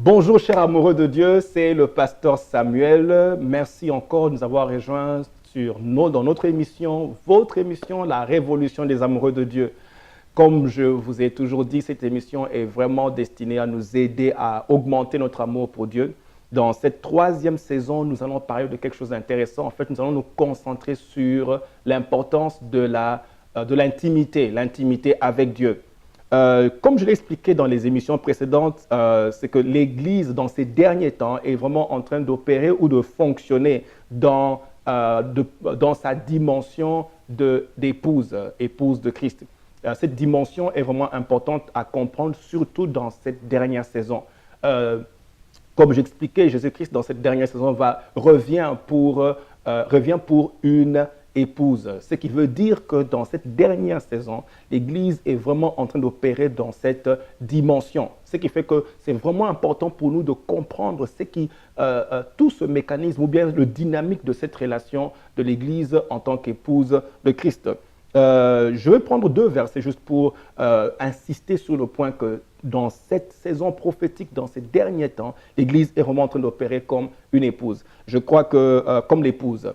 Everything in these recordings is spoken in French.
Bonjour chers amoureux de Dieu, c'est le pasteur Samuel. Merci encore de nous avoir rejoints dans notre émission, votre émission, La Révolution des amoureux de Dieu. Comme je vous ai toujours dit, cette émission est vraiment destinée à nous aider à augmenter notre amour pour Dieu. Dans cette troisième saison, nous allons parler de quelque chose d'intéressant. En fait, nous allons nous concentrer sur l'importance de l'intimité, l'intimité avec Dieu. Comme je l'ai expliqué dans les émissions précédentes, c'est que l'Église, dans ces derniers temps, est vraiment en train d'opérer ou de fonctionner dans sa dimension d'épouse, épouse de Christ. Cette dimension est vraiment importante à comprendre, surtout dans cette dernière saison. Comme j'expliquais, Jésus-Christ, dans cette dernière saison, revient pour une épouse. Ce qui veut dire que dans cette dernière saison, l'Église est vraiment en train d'opérer dans cette dimension. Ce qui fait que c'est vraiment important pour nous de comprendre tout ce mécanisme ou bien le dynamique de cette relation de l'Église en tant qu'épouse de Christ. Je vais prendre deux versets juste pour insister sur le point que dans cette saison prophétique, dans ces derniers temps, l'Église est vraiment en train d'opérer comme une épouse. Je crois que comme l'épouse.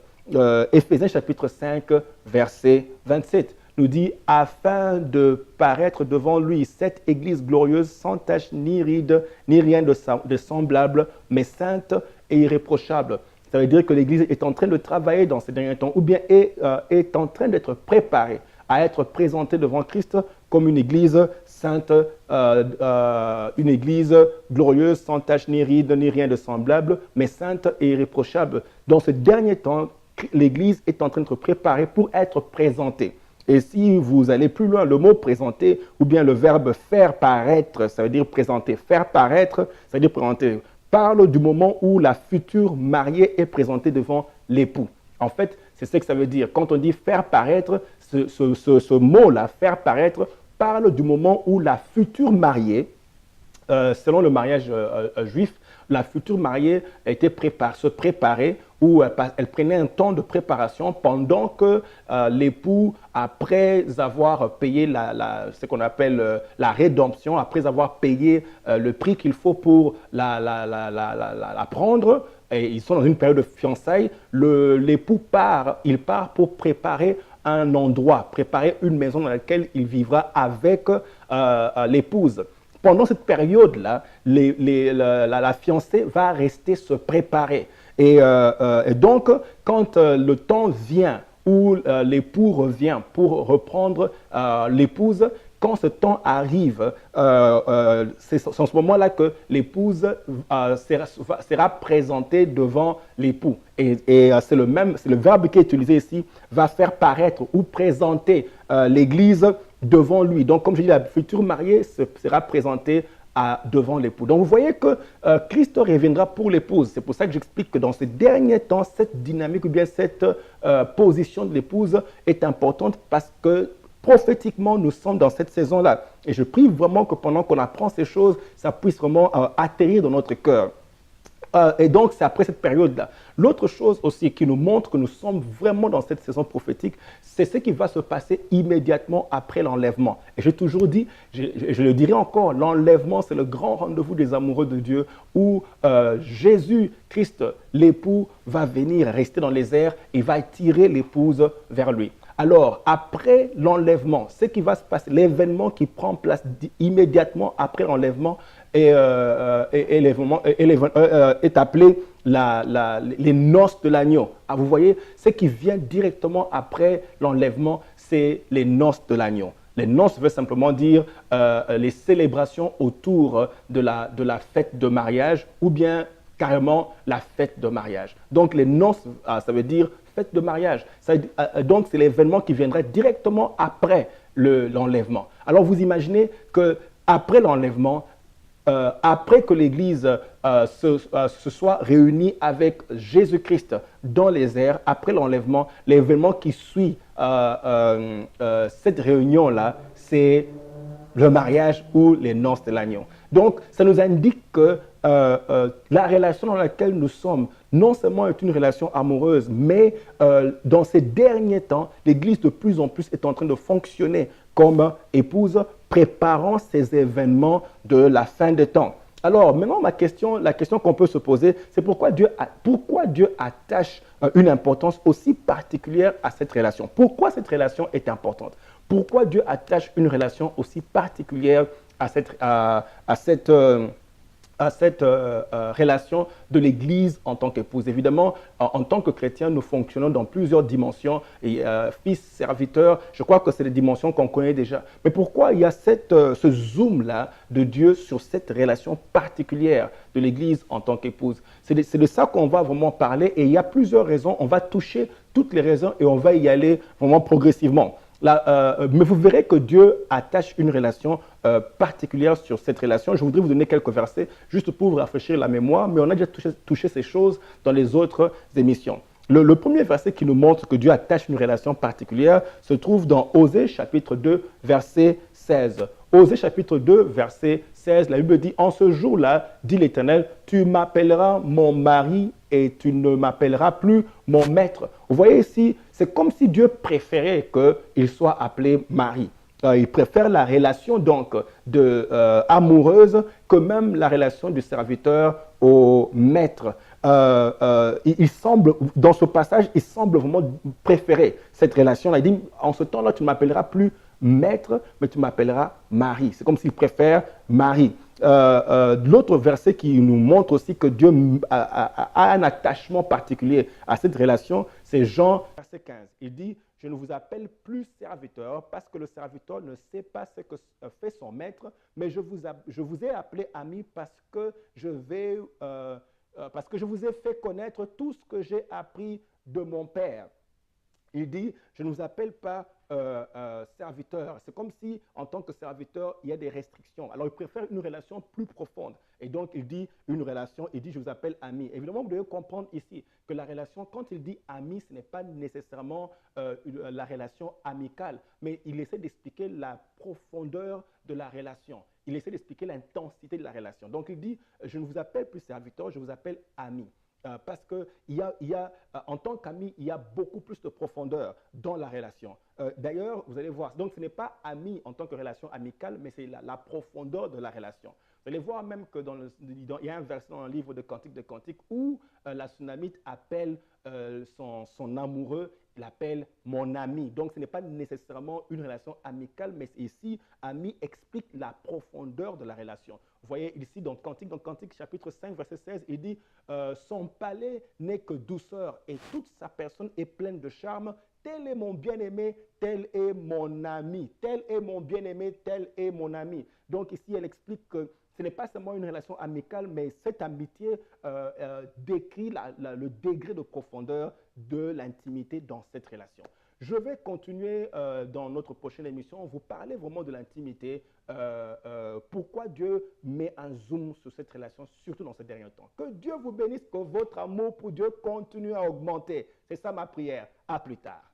Éphésiens chapitre 5, verset 27 nous dit « Afin de paraître devant lui, cette Église glorieuse, sans tache ni ride, ni rien de semblable, mais sainte et irréprochable. » Ça veut dire que l'Église est en train de travailler dans ces derniers temps ou bien est en train d'être préparée à être présentée devant Christ comme une Église sainte, une Église glorieuse, sans tache ni ride, ni rien de semblable, mais sainte et irréprochable. Dans ce dernier temps, l'Église est en train d'être préparée pour être présentée. Et si vous allez plus loin, le mot présenter ou bien le verbe faire paraître, ça veut dire présenter. Faire paraître, ça veut dire présenter. Parle du moment où la future mariée est présentée devant l'époux. En fait, c'est ce que ça veut dire. Quand on dit faire paraître, ce mot-là, faire paraître, parle du moment où la future mariée, selon le mariage juif, la future mariée se préparait ou elle prenait un temps de préparation pendant que l'époux, après avoir payé ce qu'on appelle la rédemption, après avoir payé le prix qu'il faut pour la prendre, et ils sont dans une période de fiançailles, l'époux part pour préparer un endroit, préparer une maison dans laquelle il vivra avec l'épouse. Pendant cette période-là, la fiancée va rester se préparer. Et donc, quand le temps vient où l'époux revient pour reprendre l'épouse, quand ce temps arrive, c'est en ce moment-là que l'épouse sera présentée devant l'époux. Et c'est le verbe qui est utilisé ici, va faire paraître ou présenter l'Église devant lui. Donc, comme je dis, la future mariée sera présentée devant l'époux. Donc, vous voyez que Christ reviendra pour l'épouse. C'est pour ça que j'explique que dans ces derniers temps, cette dynamique ou bien cette position de l'épouse est importante parce que prophétiquement, nous sommes dans cette saison-là. Et je prie vraiment que pendant qu'on apprend ces choses, ça puisse vraiment atterrir dans notre cœur. Et donc, c'est après cette période-là. L'autre chose aussi qui nous montre que nous sommes vraiment dans cette saison prophétique, c'est ce qui va se passer immédiatement après l'enlèvement. Et j'ai toujours dit, je le dirai encore, l'enlèvement, c'est le grand rendez-vous des amoureux de Dieu où Jésus-Christ, l'époux, va venir rester dans les airs et va tirer l'épouse vers lui. Alors, après l'enlèvement, ce qui va se passer, l'événement qui prend place immédiatement après l'enlèvement est appelé les noces de l'agneau. Ah, vous voyez, ce qui vient directement après l'enlèvement, c'est les noces de l'agneau. Les noces veut simplement dire les célébrations autour de la fête de mariage ou bien carrément la fête de mariage. Donc, les noces, ça veut dire fête de mariage. Donc, c'est l'événement qui viendrait directement après l'enlèvement. Alors, vous imaginez qu'après l'enlèvement, après que l'Église se soit réunie avec Jésus-Christ dans les airs, après l'enlèvement, l'événement qui suit cette réunion-là, c'est le mariage ou les noces de l'agneau. Donc, ça nous indique que la relation dans laquelle nous sommes, non seulement est une relation amoureuse, mais dans ces derniers temps, l'Église de plus en plus est en train de fonctionner comme épouse, préparant ces événements de la fin des temps. Alors, maintenant, la question qu'on peut se poser, c'est pourquoi Dieu attache une importance aussi particulière à cette relation? Pourquoi cette relation est importante? Pourquoi Dieu attache une relation aussi particulière à cette relation de l'Église en tant qu'épouse? Évidemment, en tant que chrétien, nous fonctionnons dans plusieurs dimensions. Et, fils, serviteur, je crois que c'est des dimensions qu'on connaît déjà. Mais pourquoi il y a ce zoom-là de Dieu sur cette relation particulière de l'Église en tant qu'épouse? C'est de ça qu'on va vraiment parler. Et il y a plusieurs raisons. On va toucher toutes les raisons et on va y aller vraiment progressivement. Mais vous verrez que Dieu attache une relation particulière sur cette relation. Je voudrais vous donner quelques versets juste pour vous rafraîchir la mémoire, mais on a déjà touché ces choses dans les autres émissions. Le premier verset qui nous montre que Dieu attache une relation particulière se trouve dans Osée chapitre 2, verset 16. Osée chapitre 2, verset 16, la Bible dit « En ce jour-là, dit l'Éternel, tu m'appelleras mon mari et tu ne m'appelleras plus mon maître. » Vous voyez ici, c'est comme si Dieu préférait qu'il soit appelé mari. Il préfère la relation donc amoureuse que même la relation du serviteur au maître. Il semble, dans ce passage, il semble vraiment préférer cette relation-là. Il dit, en ce temps-là, tu ne m'appelleras plus maître, mais tu m'appelleras mari. C'est comme s'il préfère mari. L'autre verset qui nous montre aussi que Dieu a un attachement particulier à cette relation, c'est Jean verset 15. Il dit, je ne vous appelle plus serviteur parce que le serviteur ne sait pas ce que fait son maître, mais je vous ai appelé ami parce que je vous ai fait connaître tout ce que j'ai appris de mon Père. Il dit, je ne vous appelle pas serviteur. C'est comme si, en tant que serviteur, il y a des restrictions. Alors, il préfère une relation plus profonde. Et donc, il dit une relation, il dit, je vous appelle ami. Évidemment, vous devez comprendre ici que la relation, quand il dit ami, ce n'est pas nécessairement la relation amicale, mais il essaie d'expliquer la profondeur de la relation. Il essaie d'expliquer l'intensité de la relation. Donc, il dit, je ne vous appelle plus serviteur, je vous appelle ami. Parce que en tant qu'ami, il y a beaucoup plus de profondeur dans la relation. D'ailleurs, vous allez voir, donc ce n'est pas ami en tant que relation amicale, mais c'est la profondeur de la relation. Vous allez voir même que il y a un verset dans le livre de Cantique où la Sunamite appelle son amoureux, il l'appelle mon ami. Donc ce n'est pas nécessairement une relation amicale, mais ici, ami explique la profondeur de la relation. Vous voyez ici dans Cantique chapitre 5, verset 16, il dit son palais n'est que douceur et toute sa personne est pleine de charme. Tel est mon bien-aimé, tel est mon ami. Tel est mon bien-aimé, tel est mon ami. Donc ici, elle explique que ce n'est pas seulement une relation amicale, mais cette amitié décrit le degré de profondeur de l'intimité dans cette relation. Je vais continuer dans notre prochaine émission, vous parler vraiment de l'intimité, pourquoi Dieu met un zoom sur cette relation, surtout dans ces derniers temps. Que Dieu vous bénisse, que votre amour pour Dieu continue à augmenter. C'est ça ma prière. À plus tard.